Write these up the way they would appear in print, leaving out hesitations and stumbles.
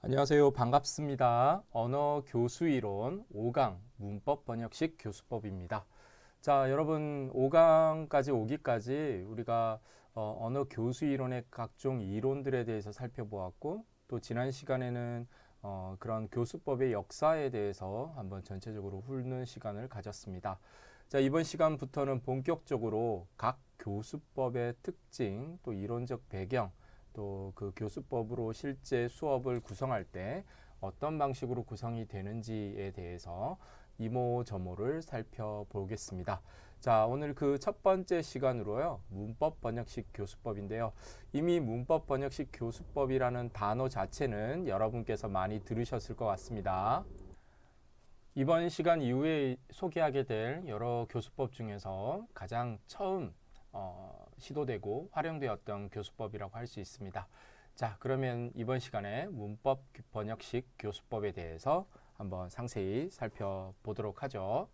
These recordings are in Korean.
안녕하세요. 반갑습니다. 언어 교수 이론 5강 문법 번역식 교수법입니다. 자, 여러분 5강까지 오기까지 우리가 언어 교수 이론의 각종 이론들에 대해서 살펴보았고 또 지난 시간에는 그런 교수법의 역사에 대해서 한번 전체적으로 훑는 시간을 가졌습니다. 자, 이번 시간부터는 본격적으로 각 교수법의 특징, 또 이론적 배경, 또 그 교수법으로 실제 수업을 구성할 때 어떤 방식으로 구성이 되는지에 대해서 이모저모를 살펴보겠습니다. 자, 오늘 그 첫 번째 시간으로요, 문법 번역식 교수법인데요. 이미 문법 번역식 교수법이라는 단어 자체는 여러분께서 많이 들으셨을 것 같습니다. 이번 시간 이후에 소개하게 될 여러 교수법 중에서 가장 처음 시도되고 활용되었던 교수법이라고 할 수 있습니다. 자, 그러면 이번 시간에 문법 번역식 교수법에 대해서 한번 상세히 살펴보도록 하죠.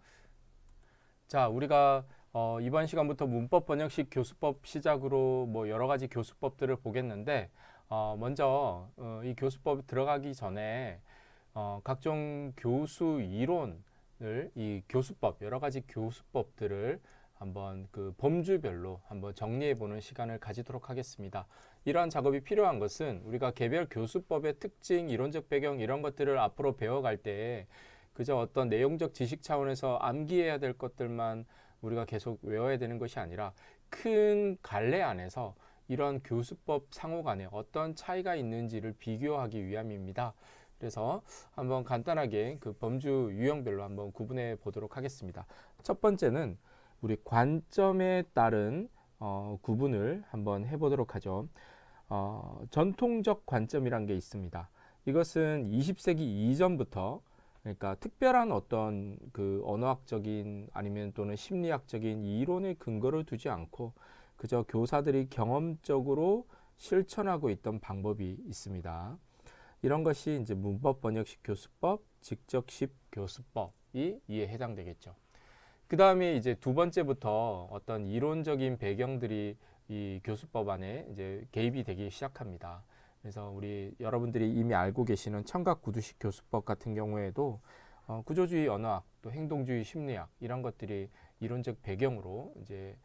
자, 우리가 이번 시간부터 문법 번역식 교수법 시작으로 뭐 여러 가지 교수법들을 보겠는데 먼저 이 교수법 들어가기 전에 각종 교수 이론을 이 교수법 여러 가지 교수법들을 한번 그 범주별로 한번 정리해 보는 시간을 가지도록 하겠습니다. 이러한 작업이 필요한 것은 우리가 개별 교수법의 특징, 이론적 배경 이런 것들을 앞으로 배워갈 때 그저 어떤 내용적 지식 차원에서 암기해야 될 것들만 우리가 계속 외워야 되는 것이 아니라 큰 갈래 안에서 이런 교수법 상호 간에 어떤 차이가 있는지를 비교하기 위함입니다. 그래서 한번 간단하게 그 범주 유형별로 한번 구분해 보도록 하겠습니다. 첫 번째는 우리 관점에 따른 구분을 한번 해보도록 하죠. 전통적 관점이란 게 있습니다. 이것은 20세기 이전부터 그러니까 특별한 어떤 그 언어학적인 아니면 또는 심리학적인 이론의 근거를 두지 않고 그저 교사들이 경험적으로 실천하고 있던 방법이 있습니다. 이런 것이 이제 문법 번역식 교수법, 직접식 교수법이 이에 해당되겠죠. 그 다음에 이제 두 번째부터 어떤 이론적인 배경들이 이 교수법 안에 이제 개입이 되기 시작합니다. 그래서 우리 여러분들이 이미 알고 계시는 청각 구두식 교수법 같은 경우에도 구조주의 언어학, 또 행동주의 심리학 이런 것들이 이론적 배경으로 이제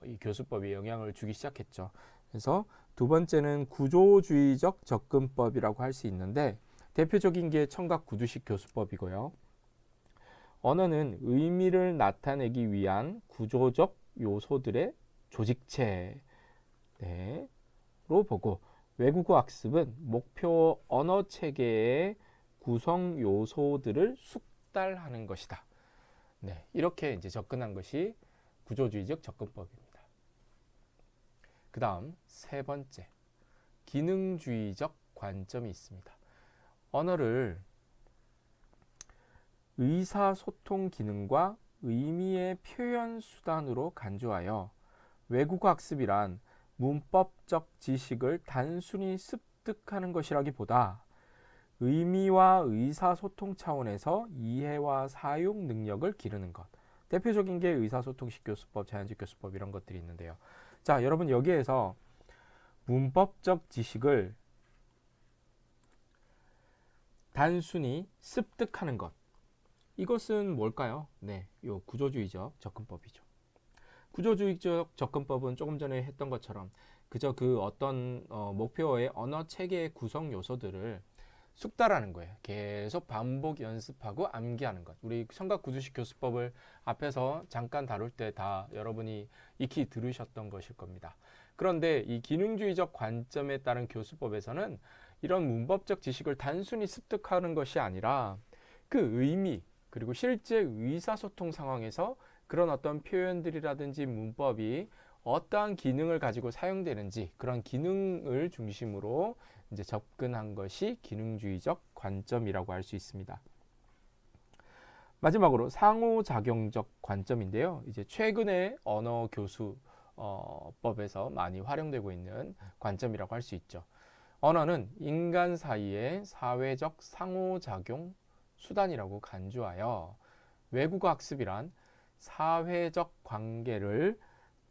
이 교수법에 영향을 주기 시작했죠. 그래서 두 번째는 구조주의적 접근법이라고 할 수 있는데 대표적인 게 청각 구두식 교수법이고요. 언어는 의미를 나타내기 위한 구조적 요소들의 조직체로 보고 외국어 학습은 목표 언어 체계의 구성 요소들을 숙달하는 것이다. 네, 이렇게 이제 접근한 것이 구조주의적 접근법입니다. 그 다음 세 번째, 기능주의적 관점이 있습니다. 언어를 의사소통 기능과 의미의 표현 수단으로 간주하여 외국어 학습이란 문법적 지식을 단순히 습득하는 것이라기보다 의미와 의사소통 차원에서 이해와 사용 능력을 기르는 것. 대표적인 게 의사소통식 교수법, 자연적 교수법 이런 것들이 있는데요. 자, 여러분 여기에서 문법적 지식을 단순히 습득하는 것. 이것은 뭘까요? 네, 요 구조주의적 접근법이죠. 구조주의적 접근법은 조금 전에 했던 것처럼 그저 그 어떤 목표의 언어 체계의 구성 요소들을 숙달하는 거예요. 계속 반복 연습하고 암기하는 것. 우리 청각 구두식 교수법을 앞에서 잠깐 다룰 때 다 여러분이 익히 들으셨던 것일 겁니다. 그런데 이 기능주의적 관점에 따른 교수법에서는 이런 문법적 지식을 단순히 습득하는 것이 아니라 그 의미 그리고 실제 의사소통 상황에서 그런 어떤 표현들이라든지 문법이 어떠한 기능을 가지고 사용되는지 그런 기능을 중심으로 이제 접근한 것이 기능주의적 관점이라고 할 수 있습니다. 마지막으로 상호작용적 관점인데요. 이제 최근에 언어 교수법에서 많이 활용되고 있는 관점이라고 할 수 있죠. 언어는 인간 사이의 사회적 상호작용 수단이라고 간주하여 외국어 학습이란 사회적 관계를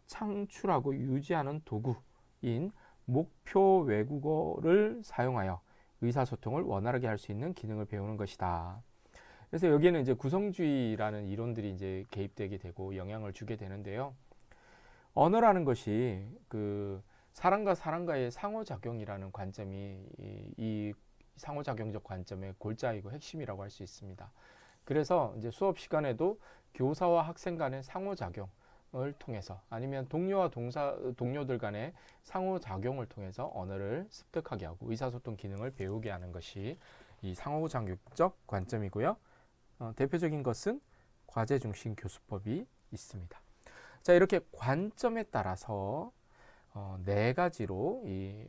창출하고 유지하는 도구인 목표 외국어를 사용하여 의사소통을 원활하게 할 수 있는 기능을 배우는 것이다. 그래서 여기에는 이제 구성주의라는 이론들이 이제 개입되게 되고 영향을 주게 되는데요. 언어라는 것이 그 사람과 사람과의 상호작용이라는 관점이 이 상호작용적 관점의 골자이고 핵심이라고 할 수 있습니다. 그래서 이제 수업 시간에도 교사와 학생 간의 상호작용을 통해서 아니면 동료와 동료들 간의 상호작용을 통해서 언어를 습득하게 하고 의사소통 기능을 배우게 하는 것이 이 상호작용적 관점이고요. 대표적인 것은 과제 중심 교수법이 있습니다. 자, 이렇게 관점에 따라서 네 가지로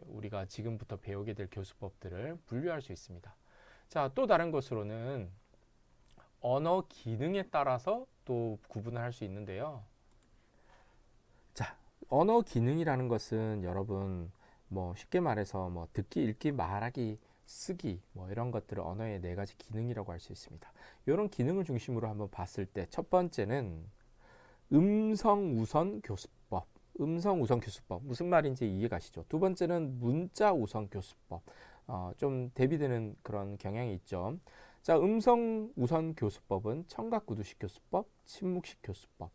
우리가 지금부터 배우게 될 교수법들을 분류할 수 있습니다. 자, 또 다른 것으로는 언어 기능에 따라서 또 구분을 할 수 있는데요. 자, 언어 기능이라는 것은 여러분 뭐 쉽게 말해서 뭐 듣기, 읽기, 말하기, 쓰기 뭐 이런 것들을 언어의 네 가지 기능이라고 할 수 있습니다. 이런 기능을 중심으로 한번 봤을 때 첫 번째는 음성 우선 교수법. 음성 우선 교수법 무슨 말인지 이해가시죠? 두 번째는 문자 우선 교수법. 좀 대비되는 그런 경향이 있죠. 자, 음성 우선 교수법은 청각구두식 교수법, 침묵식 교수법.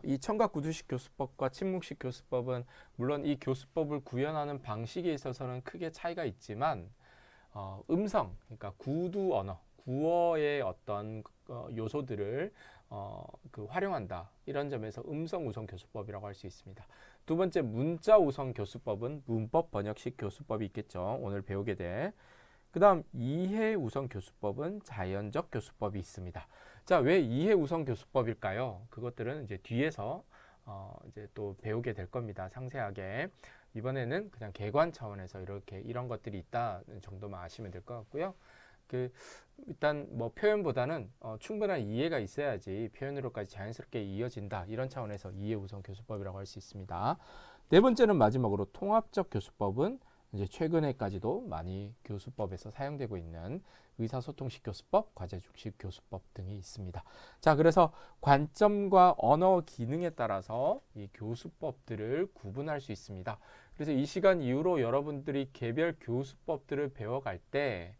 이 청각구두식 교수법과 침묵식 교수법은 물론 이 교수법을 구현하는 방식에 있어서는 크게 차이가 있지만 음성, 그러니까 구두 언어, 구어의 어떤 요소들을 활용한다. 이런 점에서 음성 우선 교수법이라고 할 수 있습니다. 두 번째 문자 우선 교수법은 문법 번역식 교수법이 있겠죠. 오늘 배우게 될. 그 다음 이해 우선 교수법은 자연적 교수법이 있습니다. 자, 왜 이해 우선 교수법일까요? 그것들은 이제 뒤에서 이제 또 배우게 될 겁니다. 상세하게. 이번에는 그냥 개관 차원에서 이런 것들이 있다는 정도만 아시면 될 것 같고요. 일단 뭐 표현보다는 충분한 이해가 있어야지 표현으로까지 자연스럽게 이어진다. 이런 차원에서 이해 우선 교수법이라고 할 수 있습니다. 네 번째는 마지막으로 통합적 교수법은 이제 최근에까지도 많이 교수법에서 사용되고 있는 의사소통식 교수법, 과제중식 교수법 등이 있습니다. 자, 그래서 관점과 언어 기능에 따라서 이 교수법들을 구분할 수 있습니다. 그래서 이 시간 이후로 여러분들이 개별 교수법들을 배워갈 때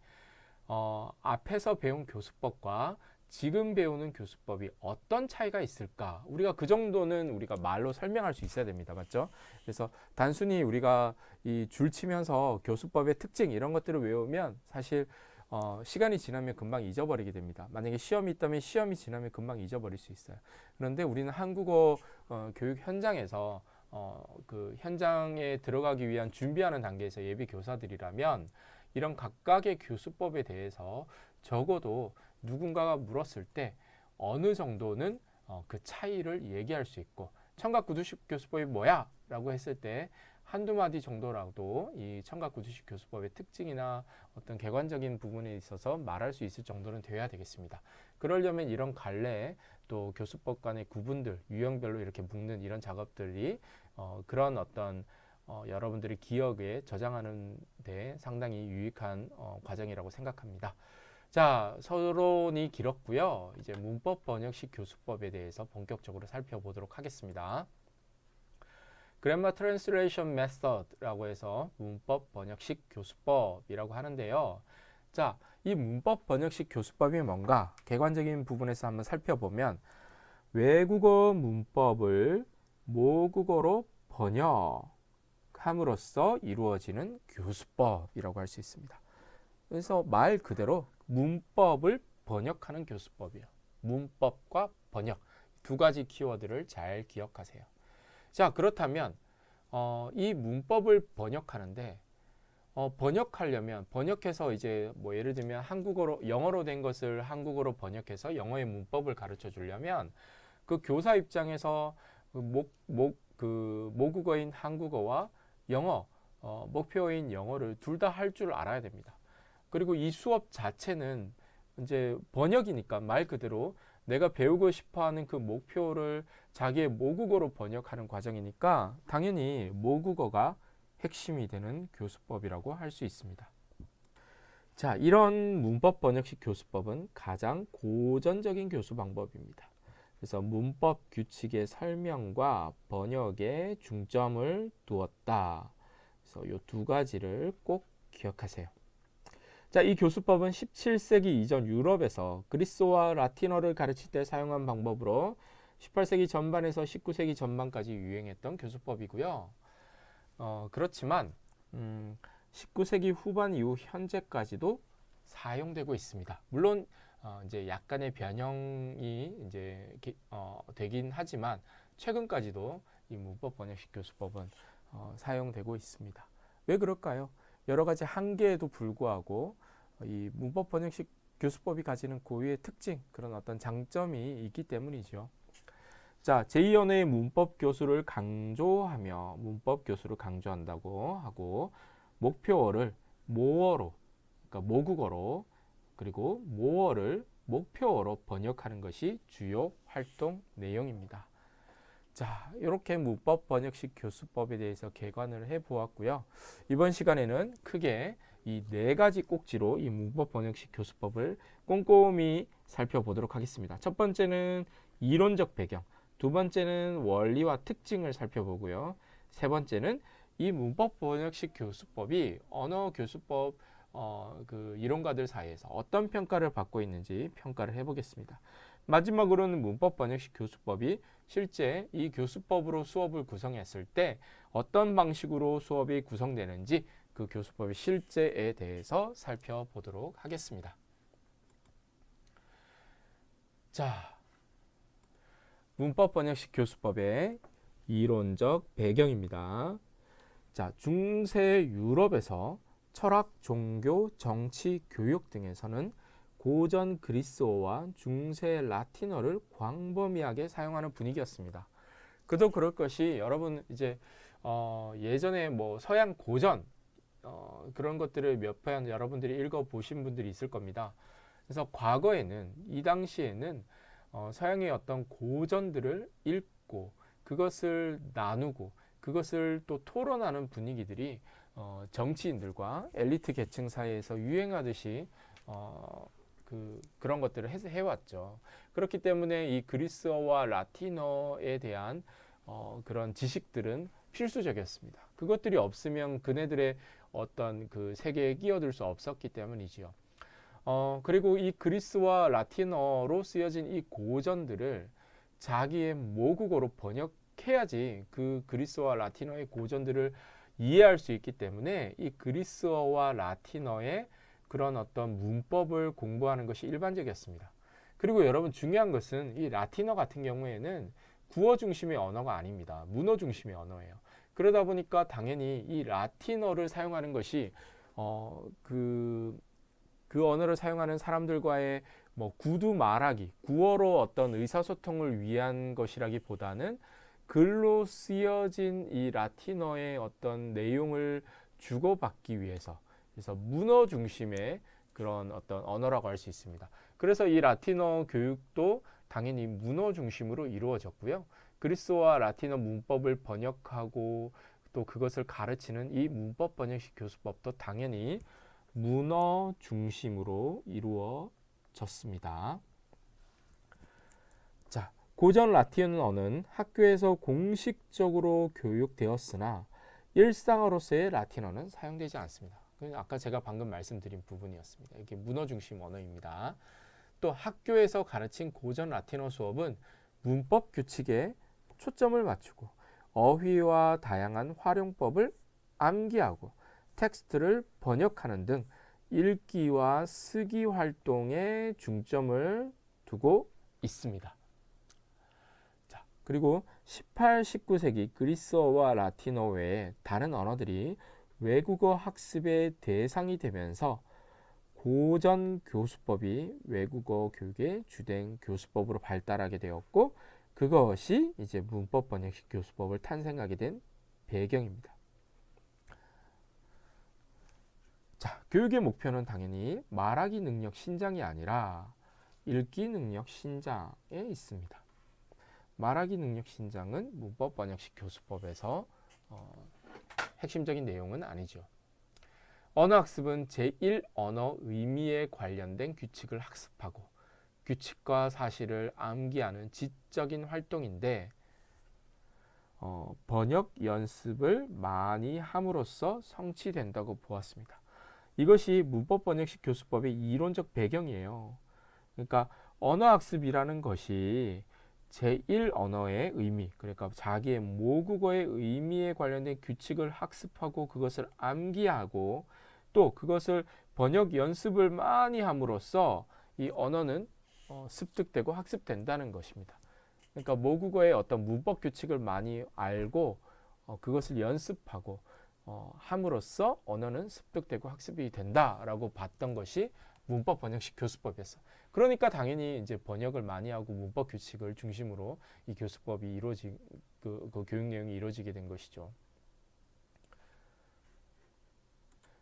앞에서 배운 교수법과 지금 배우는 교수법이 어떤 차이가 있을까? 우리가 그 정도는 우리가 말로 설명할 수 있어야 됩니다. 맞죠? 그래서 단순히 우리가 이 줄 치면서 교수법의 특징 이런 것들을 외우면 사실 시간이 지나면 금방 잊어버리게 됩니다. 만약에 시험이 있다면 시험이 지나면 금방 잊어버릴 수 있어요. 그런데 우리는 한국어 교육 현장에서 그 현장에 들어가기 위한 준비하는 단계에서 예비 교사들이라면 이런 각각의 교수법에 대해서 적어도 누군가가 물었을 때 어느 정도는 그 차이를 얘기할 수 있고 청각구두식 교수법이 뭐야? 라고 했을 때 한두 마디 정도라도 이 청각구두식 교수법의 특징이나 어떤 객관적인 부분에 있어서 말할 수 있을 정도는 되어야 되겠습니다. 그러려면 이런 관례 또 교수법 간의 구분들 유형별로 이렇게 묶는 이런 작업들이 그런 어떤 여러분들이 기억에 저장하는 데 상당히 유익한 과정이라고 생각합니다. 자, 서론이 길었고요. 이제 문법 번역식 교수법에 대해서 본격적으로 살펴보도록 하겠습니다. Grammar Translation Method라고 해서 문법 번역식 교수법이라고 하는데요. 자, 이 문법 번역식 교수법이 뭔가 객관적인 부분에서 한번 살펴보면 외국어 문법을 모국어로 번역함으로써 이루어지는 교수법이라고 할 수 있습니다. 그래서 말 그대로 문법을 번역하는 교수법이에요. 문법과 번역 두 가지 키워드를 잘 기억하세요. 자, 그렇다면 이 문법을 번역하는데 번역하려면 번역해서 이제 뭐 예를 들면 한국어로 영어로 된 것을 한국어로 번역해서 영어의 문법을 가르쳐 주려면 그 교사 입장에서 모국어인 한국어와 영어 목표어인 영어를 둘 다 할 줄 알아야 됩니다. 그리고 이 수업 자체는 이제 번역이니까 말 그대로 내가 배우고 싶어하는 그 목표를 자기의 모국어로 번역하는 과정이니까 당연히 모국어가 핵심이 되는 교수법이라고 할 수 있습니다. 자, 이런 문법 번역식 교수법은 가장 고전적인 교수 방법입니다. 그래서 문법 규칙의 설명과 번역에 중점을 두었다. 그래서 이 두 가지를 꼭 기억하세요. 자, 이 교수법은 17세기 이전 유럽에서 그리스어와 라틴어를 가르칠 때 사용한 방법으로 18세기 전반에서 19세기 전반까지 유행했던 교수법이고요. 그렇지만 19세기 후반 이후 현재까지도 사용되고 있습니다. 물론 이제 약간의 변형이 이제 되긴 하지만 최근까지도 이 문법 번역식 교수법은 사용되고 있습니다. 왜 그럴까요? 여러 가지 한계에도 불구하고 이 문법 번역식 교수법이 가지는 고유의 특징, 그런 어떤 장점이 있기 때문이죠. 자, 제2언어의 문법 교수를 강조하며 문법 교수를 강조한다고 하고 목표어를 모어로, 그러니까 모국어로, 그리고 모어를 목표어로 번역하는 것이 주요 활동 내용입니다. 자, 이렇게 문법 번역식 교수법에 대해서 개관을 해 보았고요. 이번 시간에는 크게 이 네 가지 꼭지로 이 문법 번역식 교수법을 꼼꼼히 살펴보도록 하겠습니다. 첫 번째는 이론적 배경, 두 번째는 원리와 특징을 살펴보고요. 세 번째는 이 문법 번역식 교수법이 언어 교수법 그 이론가들 사이에서 어떤 평가를 받고 있는지 평가를 해보겠습니다. 마지막으로는 문법 번역식 교수법이 실제 이 교수법으로 수업을 구성했을 때 어떤 방식으로 수업이 구성되는지 그 교수법의 실제에 대해서 살펴보도록 하겠습니다. 자, 문법 번역식 교수법의 이론적 배경입니다. 자, 중세 유럽에서 철학, 종교, 정치, 교육 등에서는 고전 그리스어와 중세 라틴어를 광범위하게 사용하는 분위기였습니다. 그도 그럴 것이 여러분 이제 예전에 뭐 서양 고전 그런 것들을 몇 편 여러분들이 읽어 보신 분들이 있을 겁니다. 그래서 과거에는 이 당시에는 서양의 어떤 고전들을 읽고 그것을 나누고 그것을 또 토론하는 분위기들이 정치인들과 엘리트 계층 사이에서 유행하듯이 그런 것들을 해왔죠. 그렇기 때문에 이 그리스어와 라틴어에 대한 그런 지식들은 필수적이었습니다. 그것들이 없으면 그네들의 어떤 그 세계에 끼어들 수 없었기 때문이지요. 그리고 이 그리스와 라틴어로 쓰여진 이 고전들을 자기의 모국어로 번역해야지 그 그리스와 라틴어의 고전들을 이해할 수 있기 때문에 이 그리스어와 라틴어의 그런 어떤 문법을 공부하는 것이 일반적이었습니다. 그리고 여러분 중요한 것은 이 라틴어 같은 경우에는 구어 중심의 언어가 아닙니다. 문어 중심의 언어예요. 그러다 보니까 당연히 이 라틴어를 사용하는 것이 그 언어를 사용하는 사람들과의 뭐 구두 말하기, 구어로 어떤 의사소통을 위한 것이라기보다는 글로 쓰여진 이 라틴어의 어떤 내용을 주고받기 위해서, 그래서 문어 중심의 그런 어떤 언어라고 할 수 있습니다. 그래서 이 라틴어 교육도 당연히 문어 중심으로 이루어졌고요. 그리스어와 라틴어 문법을 번역하고 또 그것을 가르치는 이 문법 번역식 교수법도 당연히 문어 중심으로 이루어졌습니다. 자, 고전 라틴어는 학교에서 공식적으로 교육되었으나 일상어로서의 라틴어는 사용되지 않습니다. 아까 제가 방금 말씀드린 부분이었습니다. 이게 문어 중심 언어입니다. 또 학교에서 가르친 고전 라틴어 수업은 문법 규칙에 초점을 맞추고 어휘와 다양한 활용법을 암기하고 텍스트를 번역하는 등 읽기와 쓰기 활동에 중점을 두고 있습니다. 자, 그리고 18, 19세기 그리스어와 라틴어 외에 다른 언어들이 외국어 학습의 대상이 되면서 고전 교수법이 외국어 교육의 주된 교수법으로 발달하게 되었고 그것이 이제 문법 번역식 교수법을 탄생하게 된 배경입니다. 자, 교육의 목표는 당연히 말하기 능력 신장이 아니라 읽기 능력 신장에 있습니다. 말하기 능력 신장은 문법 번역식 교수법에서 핵심적인 내용은 아니죠. 언어학습은 제1언어 의미에 관련된 규칙을 학습하고 규칙과 사실을 암기하는 지적인 활동인데 번역 연습을 많이 함으로써 성취된다고 보았습니다. 이것이 문법 번역식 교수법의 이론적 배경이에요. 그러니까 언어학습이라는 것이 제1 언어의 의미, 그러니까 자기의 모국어의 의미에 관련된 규칙을 학습하고 그것을 암기하고 또 그것을 번역 연습을 많이 함으로써 이 언어는 습득되고 학습된다는 것입니다. 그러니까 모국어의 어떤 문법 규칙을 많이 알고 그것을 연습하고 함으로써 언어는 습득되고 학습이 된다라고 봤던 것이 문법 번역식 교수법이었어. 그러니까 당연히 이제 번역을 많이 하고 문법 규칙을 중심으로 이 교수법이 그 교육 내용이 이루어지게 된 것이죠.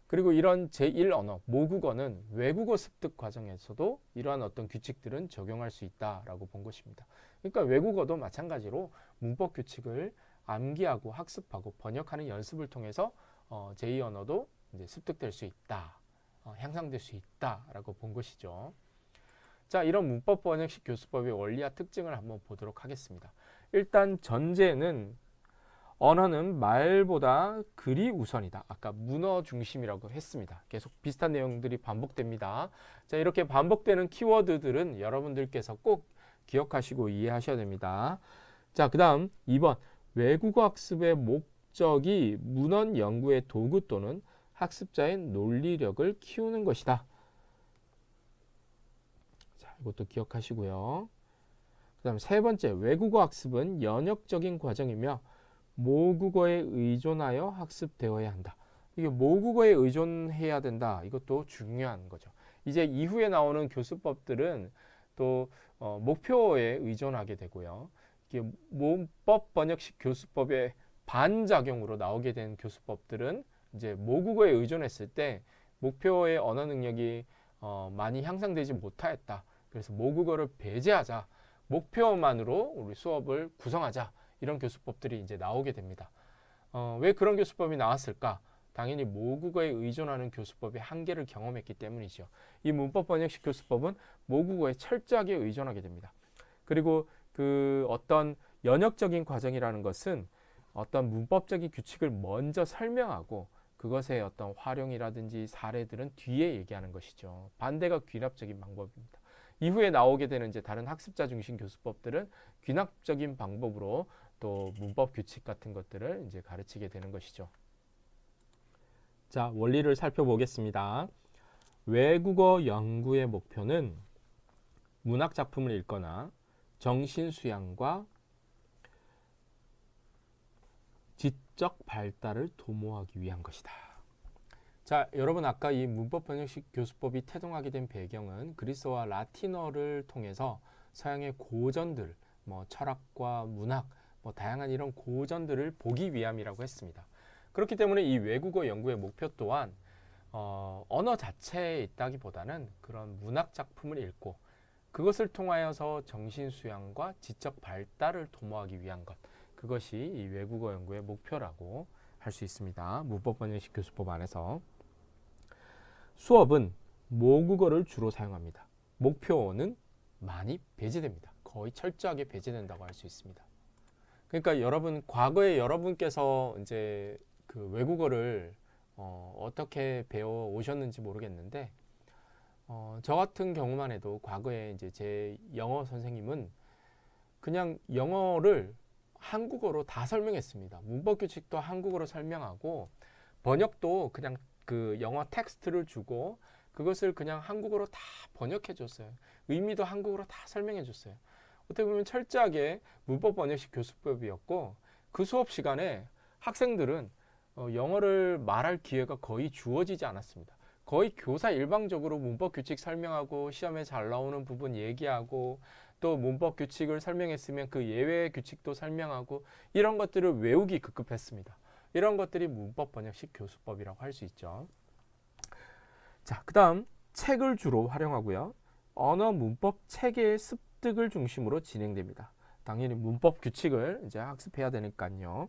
그리고 이런 제1 언어, 모국어는 외국어 습득 과정에서도 이러한 어떤 규칙들은 적용할 수 있다라고 본 것입니다. 그러니까 외국어도 마찬가지로 문법 규칙을 암기하고 학습하고 번역하는 연습을 통해서 제2 언어도 이제 습득될 수 있다, 향상될 수 있다라고 본 것이죠. 자, 이런 문법 번역식 교수법의 원리와 특징을 한번 보도록 하겠습니다. 일단 전제는 언어는 말보다 글이 우선이다. 아까 문어 중심이라고 했습니다. 계속 비슷한 내용들이 반복됩니다. 자, 이렇게 반복되는 키워드들은 여러분들께서 꼭 기억하시고 이해하셔야 됩니다. 자, 그 다음 2번 외국어 학습의 목적이 문헌 연구의 도구 또는 학습자의 논리력을 키우는 것이다. 자, 이것도 기억하시고요. 그 다음 세 번째 외국어 학습은 연역적인 과정이며 모국어에 의존하여 학습되어야 한다. 이게 모국어에 의존해야 된다. 이것도 중요한 거죠. 이제 이후에 나오는 교수법들은 또 목표에 의존하게 되고요. 이게 문법 번역식 교수법의 반작용으로 나오게 된 교수법들은 이제 모국어에 의존했을 때 목표의 언어 능력이 많이 향상되지 못하였다. 그래서 모국어를 배제하자. 목표만으로 우리 수업을 구성하자. 이런 교수법들이 이제 나오게 됩니다. 왜 그런 교수법이 나왔을까? 당연히 모국어에 의존하는 교수법의 한계를 경험했기 때문이죠. 이 문법 번역식 교수법은 모국어에 철저하게 의존하게 됩니다. 그리고 그 어떤 연역적인 과정이라는 것은 어떤 문법적인 규칙을 먼저 설명하고 그것의 어떤 활용이라든지 사례들은 뒤에 얘기하는 것이죠. 반대가 귀납적인 방법입니다. 이후에 나오게 되는 이제 다른 학습자 중심 교수법들은 귀납적인 방법으로 또 문법 규칙 같은 것들을 이제 가르치게 되는 것이죠. 자, 원리를 살펴보겠습니다. 외국어 연구의 목표는 문학 작품을 읽거나 정신 수양과 지적 발달을 도모하기 위한 것이다. 자, 여러분 아까 이 문법 번역식 교수법이 태동하게 된 배경은 그리스어와 라틴어를 통해서 서양의 고전들, 뭐 철학과 문학, 뭐 다양한 이런 고전들을 보기 위함이라고 했습니다. 그렇기 때문에 이 외국어 연구의 목표 또한 언어 자체에 있다기보다는 그런 문학 작품을 읽고 그것을 통하여서 정신 수양과 지적 발달을 도모하기 위한 것, 그것이 이 외국어 연구의 목표라고 할 수 있습니다. 문법 번역식 교수법 안에서 수업은 모국어를 주로 사용합니다. 목표어는 많이 배제됩니다. 거의 철저하게 배제된다고 할 수 있습니다. 그러니까 여러분 과거에 여러분께서 이제 그 외국어를 어떻게 배워 오셨는지 모르겠는데 저 같은 경우만 해도 과거에 이제 제 영어 선생님은 그냥 영어를 한국어로 다 설명했습니다. 문법 규칙도 한국어로 설명하고 번역도 그냥 그 영어 텍스트를 주고 그것을 그냥 한국어로 다 번역해 줬어요. 의미도 한국어로 다 설명해 줬어요. 어떻게 보면 철저하게 문법 번역식 교수법이었고 그 수업 시간에 학생들은 영어를 말할 기회가 거의 주어지지 않았습니다. 거의 교사 일방적으로 문법 규칙 설명하고 시험에 잘 나오는 부분 얘기하고 또 문법 규칙을 설명했으면 그 예외 규칙도 설명하고 이런 것들을 외우기 급급했습니다. 이런 것들이 문법 번역식 교수법이라고 할 수 있죠. 자, 그 다음 책을 주로 활용하고요. 언어 문법 체계의 습득을 중심으로 진행됩니다. 당연히 문법 규칙을 이제 학습해야 되니까요.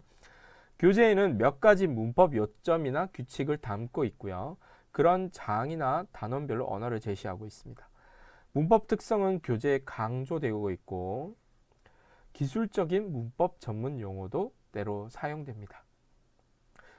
교재에는 몇 가지 문법 요점이나 규칙을 담고 있고요. 그런 장이나 단원별로 언어를 제시하고 있습니다. 문법 특성은 교재에 강조되고 있고 기술적인 문법 전문 용어도 때로 사용됩니다.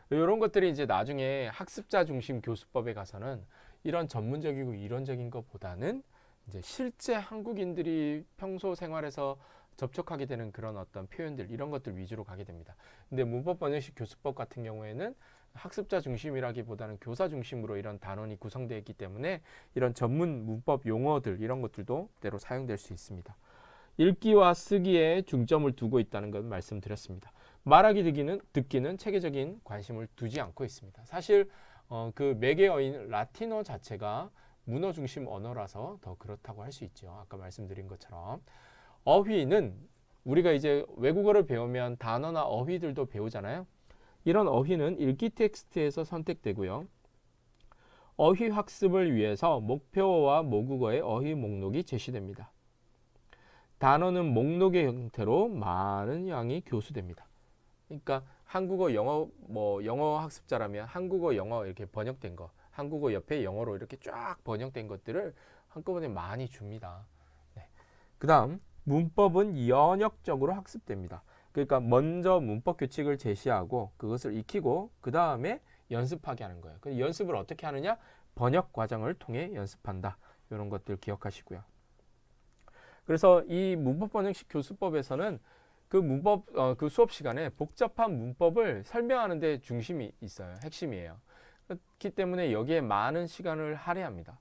이런 것들이 이제 나중에 학습자 중심 교수법에 가서는 이런 전문적이고 이론적인 것보다는 이제 실제 한국인들이 평소 생활에서 접촉하게 되는 그런 어떤 표현들 이런 것들 위주로 가게 됩니다. 근데 문법 번역식 교수법 같은 경우에는 학습자 중심이라기보다는 교사 중심으로 이런 단원이 구성되어 있기 때문에 이런 전문 문법 용어들 이런 것들도 때로 사용될 수 있습니다. 읽기와 쓰기에 중점을 두고 있다는 건 말씀드렸습니다. 말하기 듣기는 체계적인 관심을 두지 않고 있습니다. 사실 그 매개어인 라틴어 자체가 문어 중심 언어라서 더 그렇다고 할 수 있죠. 아까 말씀드린 것처럼 어휘는 우리가 이제 외국어를 배우면 단어나 어휘들도 배우잖아요. 이런 어휘는 읽기 텍스트에서 선택되고요. 어휘 학습을 위해서 목표어와 모국어의 어휘 목록이 제시됩니다. 단어는 목록의 형태로 많은 양이 교수됩니다. 그러니까 한국어, 영어, 영어 학습자라면 한국어, 영어 이렇게 번역된 거, 한국어 옆에 영어로 이렇게 쫙 번역된 것들을 한꺼번에 많이 줍니다. 네. 그 다음 문법은 연역적으로 학습됩니다. 그러니까 먼저 문법 규칙을 제시하고 그것을 익히고 그 다음에 연습하게 하는 거예요. 그 연습을 어떻게 하느냐? 번역 과정을 통해 연습한다. 이런 것들 기억하시고요. 그래서 이 문법 번역식 교수법에서는 그 수업 시간에 복잡한 문법을 설명하는 데 중심이 있어요. 핵심이에요. 그렇기 때문에 여기에 많은 시간을 할애합니다.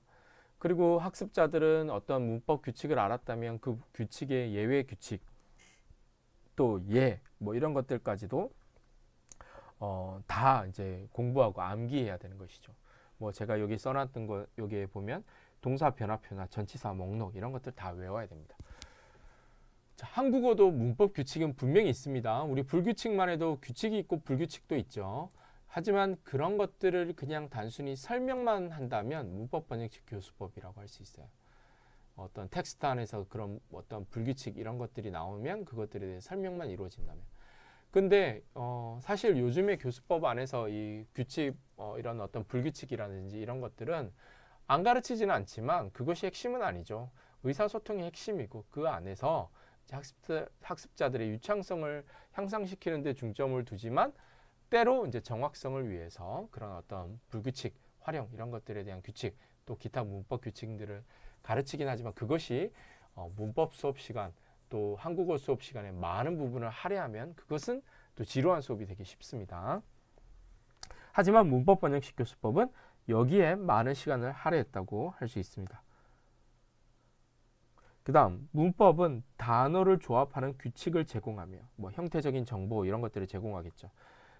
그리고 학습자들은 어떤 문법 규칙을 알았다면 그 규칙의 예외 규칙 또 이런 것들까지도 다 이제 공부하고 암기해야 되는 것이죠. 제가 여기 써놨던 거 여기에 보면 동사 변화표나 전치사 목록 이런 것들 다 외워야 됩니다. 자, 한국어도 문법 규칙은 분명히 있습니다. 우리 불규칙만 해도 규칙이 있고 불규칙도 있죠. 하지만 그런 것들을 그냥 단순히 설명만 한다면 문법 번역식 교수법이라고 할 수 있어요. 어떤 텍스트 안에서 그런 어떤 불규칙 이런 것들이 나오면 그것들에 대해 설명만 이루어진다면. 근데 사실 요즘의 교수법 안에서 이 규칙 이런 어떤 불규칙이라든지 이런 것들은 안 가르치지는 않지만 그것이 핵심은 아니죠. 의사소통이 핵심이고 그 안에서 학습자들의 유창성을 향상시키는 데 중점을 두지만 때로 이제 정확성을 위해서 그런 어떤 불규칙, 활용 이런 것들에 대한 규칙 또 기타 문법 규칙들을 가르치긴 하지만 그것이 문법 수업 시간 또 한국어 수업 시간에 많은 부분을 할애하면 그것은 또 지루한 수업이 되기 쉽습니다. 하지만 문법 번역식 교수법은 여기에 많은 시간을 할애했다고 할 수 있습니다. 그 다음 문법은 단어를 조합하는 규칙을 제공하며 형태적인 정보 이런 것들을 제공하겠죠.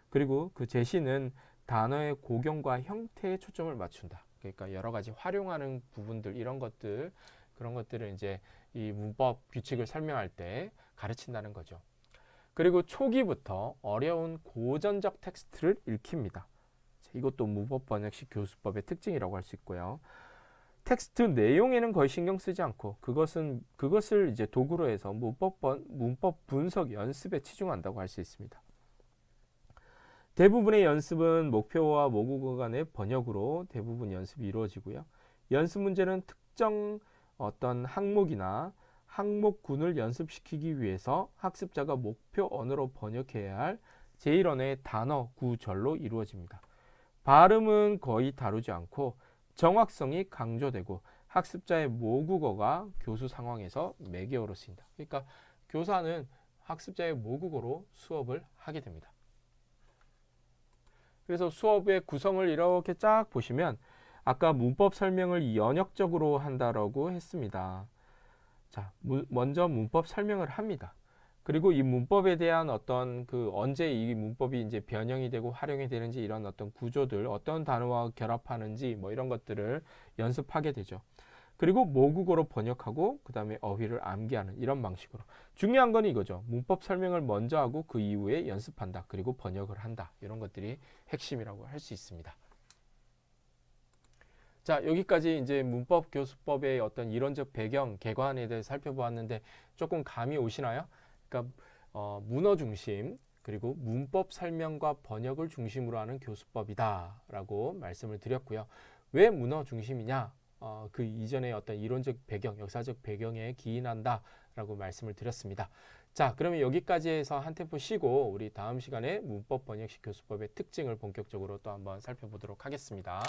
그리고 그 제시는 단어의 고경과 형태에 초점을 맞춘다. 그러니까 여러 가지 활용하는 부분들 이런 것들 그런 것들을 이제 이 문법 규칙을 설명할 때 가르친다는 거죠. 그리고 초기부터 어려운 고전적 텍스트를 읽힙니다. 이것도 문법 번역식 교수법의 특징이라고 할 수 있고요. 텍스트 내용에는 거의 신경 쓰지 않고 그것을 이제 도구로 해서 문법 분석 연습에 치중한다고 할 수 있습니다. 대부분의 연습은 목표와 모국어 간의 번역으로 대부분 연습이 이루어지고요. 연습 문제는 특정 어떤 항목이나 항목군을 연습시키기 위해서 학습자가 목표 언어로 번역해야 할 제1언어의 단어 구절로 이루어집니다. 발음은 거의 다루지 않고 정확성이 강조되고 학습자의 모국어가 교수 상황에서 매개어로 쓰인다. 그러니까 교사는 학습자의 모국어로 수업을 하게 됩니다. 그래서 수업의 구성을 이렇게 쫙 보시면 아까 문법 설명을 연역적으로 한다라고 했습니다. 자, 먼저 문법 설명을 합니다. 그리고 이 문법에 대한 어떤 언제 이 문법이 이제 변형이 되고 활용이 되는지 이런 어떤 구조들, 어떤 단어와 결합하는지 이런 것들을 연습하게 되죠. 그리고 모국어로 번역하고 그 다음에 어휘를 암기하는 이런 방식으로. 중요한 건 이거죠. 문법 설명을 먼저 하고 그 이후에 연습한다. 그리고 번역을 한다. 이런 것들이 핵심이라고 할 수 있습니다. 자, 여기까지 이제 문법 교수법의 어떤 이론적 배경, 개관에 대해 살펴보았는데 조금 감이 오시나요? 그러니까 문어 중심 그리고 문법 설명과 번역을 중심으로 하는 교수법이다라고 말씀을 드렸고요. 왜 문어 중심이냐? 그 이전의 어떤 이론적 배경, 역사적 배경에 기인한다라고 말씀을 드렸습니다. 자, 그러면 여기까지 해서 한 템포 쉬고 우리 다음 시간에 문법 번역식 교수법의 특징을 본격적으로 또 한번 살펴보도록 하겠습니다.